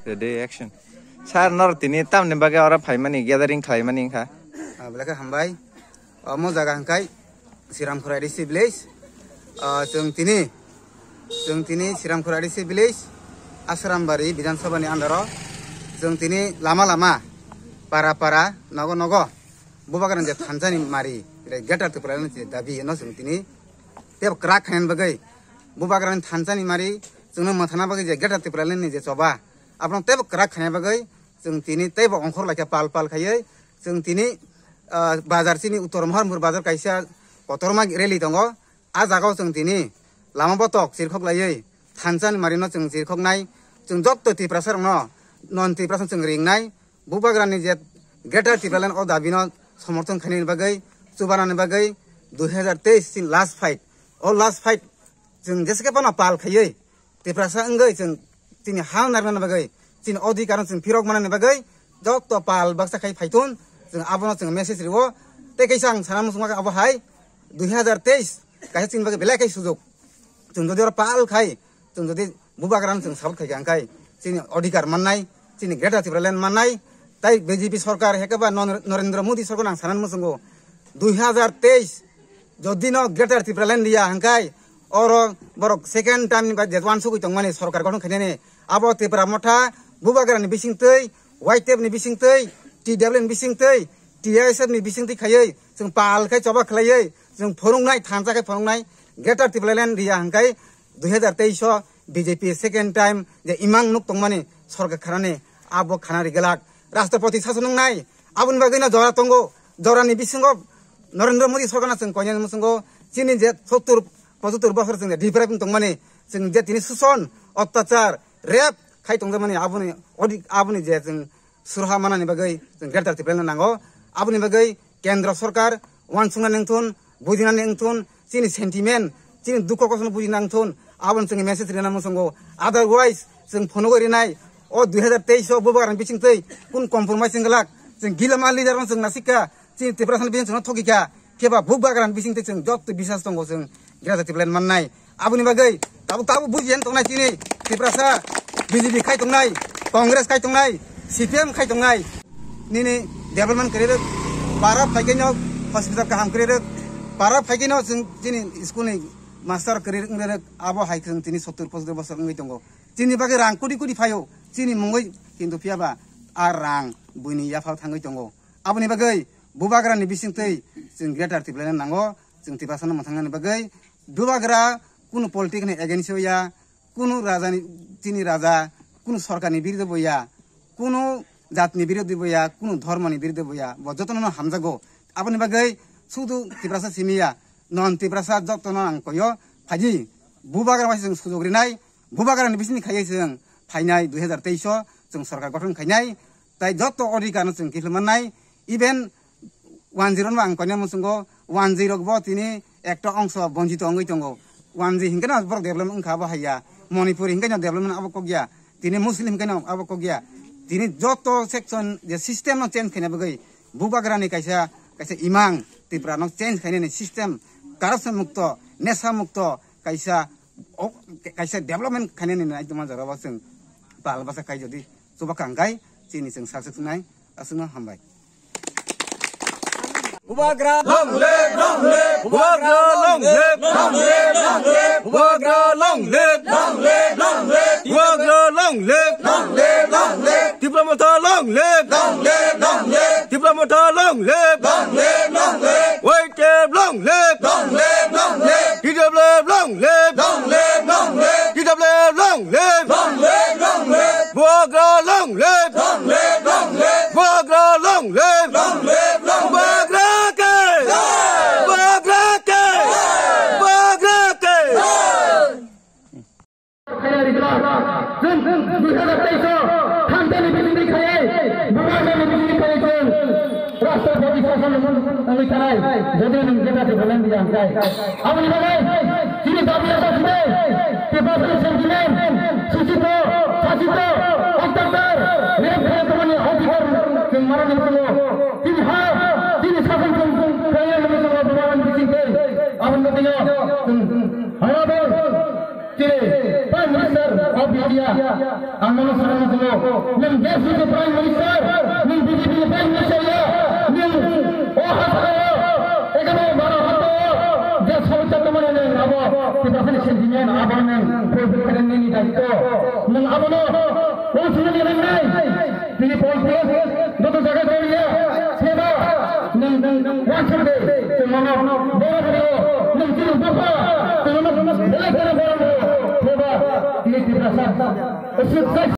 Ready action. Sar nor tini tam ne bagai orang fai mani gathering khai mani kha. Belaka hambai. Mo jaga hangkai Siram Khuradi village. Jeng tini Siram Khuradi village. Asrambari Bidhan Sabha ni andaro. Jeng tini lama para nogo. Bubakaran je Tanzani mari. Getar tu pelan je dabi no jeng tini. Tiap kerak khain bagai. Bubakaran Tanzani mari. Jeng mathana bagai je getar tu pelan ni je coba. Apun teb kerak khain bagai. Jeng tini teb ongkor lagi pal khaye. Jeng tini bazar sini utor mahar bazar kaisa kotorma reli tongo a jagao jeng tini lama botok sirkhok laye Tanzani marino jeng sirkhok nai jeng jotto tiprasar no non tiprasar jeng ringnai bubagrani je getar tipralan o dabino समर्थन खाने बागै सुबाराने बागै 2023 sin last fight जों जेसेके बना पाल खायै तेफ्रासा अंगै जों तिनि हाल नारनाने बागै तिनि अधिकार जों फिरक मानाने बागै जत पाल बाक्सा खाय फाइथुन जों आबनो जों मेसेज रिवो ते कैसा आं साना मुसुमा अब हाय 2023 काहे तिनि बागै बेलाय काय सुजुग जों जदि पाल खाय जों जदि बुबाग्रान जों साबत खाय गांखाय तिनि अधिकार माननाय तिनि गेटा तिब्रालेन माननाय ताई बीजेपी सरकार हेकेबा नरेंद्र मोदी सरकार आं सानान मुसुंगो 2023 जदि न गेटार तिब्रालेन दिया हांखाय और बरक सेकेंड टाइम नि बाद जेतवान सुगै तंमाने सरकार गठन खायने आबो तिब्रा मथा बुबाग्रानि बिसिंतै वाइटेप नि बिसिंतै टीडब्ल्यू नि बिसिंतै टीआईएसएफ नि बिसिंतै खायै जों पाल खाय चबा खलायै जों फोरोंनाय थांजा खाय फोरोंनाय गेटार तिब्रालेन दिया हांखाय 2023 बीजेपी सेकेंड टाइम जे इमां नुक तंमाने सरकार खानाने आबो खानारि गलाक राष्ट्रपति शासन नाय आबुन बागैना जरा तंगो जरानि बिसिंगो नरेंद्र मोदी सरकारना जों कयन मुसंगो चिनि जे 70-75 बोसोर जों डिप्राइभिं तंमाने जों जे तिनि सुसन अत्याचार रेप खाय तंग माने आबुनि जे जों सुरहा मानानि बागै जों गेटार तिब्रालेन नांगो आबुनि बागै केंद्र सरकार वानसुंना नेंथुन बुजिना नेंथुन चिनि सेन्टिमेन्ट चिनि दुख कसन बुजिना नेंथुन आबुन जों मेसेज रेना मुसंगो अदरवाइज जों फनो गरिनाय ओ 2023 बुबाग्रानि बिसिंतै कुन कम्प्रमाइज गलाक जों गिलामा लिडार जों नासिका जों तिब्रासान बिसिं जों थगिका केबा बुबाग्रानि बिसिंतै जों जत बिसास दंगो जों गेटा तिब्रालेन माननाय आबुनि बागै ताबु बुजियन तंनाय चिनि तिब्रासा बीजेपी खाय तंनाय कांग्रेस खाय तंनाय सीपीएम खाय तंनाय निनि डेभलपमेन्ट करिरे पारा फाइकेनो हॉस्पिटल काम करिरे पारा फाइकेनो जों चिनि स्कुलनि मास्टार करिरे आबो हाय जों तिनि 70-75 बोसोर ngै दंगो चिनि बागै रां कुदि फायो चिनि मुङै किन्तु फियाबा आ रां बुइनि याफाव थाङै दंगो आबुनि बागै बुबाग्रानि बिसिंतै जों गेटार तिब्रालेन नांगो जों तिब्रासानो मोनथांनानि बागै बुबाग्रा कुनु पलिटिक्सनि एगेन्स्ट होया कुनु राजानि चिनि राजा कुनु सरकारनि बिरुद्ध बया कुनु जातनि बिरुद्ध बया कुनु धर्मनि बिरुद्ध बया जतन हामजागो आबुनि बागै सुदु तिब्रासा सिमिया नन तिब्रासा जतन आं कयो फाजि बुबाग्रा जों सुजुग्रिनाय बुबाग्रानि बिसिनि खायै जों फाइनाय 2023 जों सरकार गठन खायनाय ताई जत अधिकार जों किलमानाय इभेन 10 आं कन्या मुसुंगो 10 गबो तिनि एकटा अंश बंजित अंगै दंगो 10 हिंगना बर डेभलपमेंट खाबो हाया मणिपुर हिंगना डेभलपमेंट आबो को गया तिनि मुस्लिम हिंगना आबो को गया तिनि जत सेक्शन जे सिस्टेम न चेंज खायना बगै बुबाग्रानि कायसा इमां त्रिपुरा न चेंज खायनानि सिस्टेम करप्शन मुक्त नेशा मुक्त कायसा डेभलपमेंट खायनानि नायदमा जराबा जों बालबासा खाय जदि सुबा कांगाय चिनि जों साकसेसनाय असुना हामबाय Ubagra long live, Ubagra long live, Ubagra long live, Ubagra long live, Diplomata long live, Diplomata long live, White Cab long live, DW long live, DW long live, Ubagra long live, Ubagra long live, Ubagra राष्ट्रपति शासन अभी कराए जदे न जगह से बोलन दिया जाए अब ये बोले चीनी दाबी असर में पेपर सेंटिमेंट सुचितो साचितो अक्टोबर मेरे भाई तो मैंने अधिकार के मरण को तीन हां तीन शासन को कहीं में तो भगवान किसी के अब न दिया हां बोल चले प्राइम मिनिस्टर ऑफ इंडिया आंदोलन सरना को नम देश के प्राइम मिनिस्टर नम बीजेपी के प्राइम मिनिस्टर या नम ओ हाथ एगनो मारो हाथ जे सबसे तमने ने अब के प्रश्न सेंटिमेंट आबने कोई करने नहीं दायित्व नम आबनो ओ सुने नहीं তিনি বলতে যত জায়গা করিয়া সেবা ওয়াশন দে মন বড় বড় নম তিনি বাবা তুমি নম বলে করে বড় সেবা তিনি ত্রিপুরা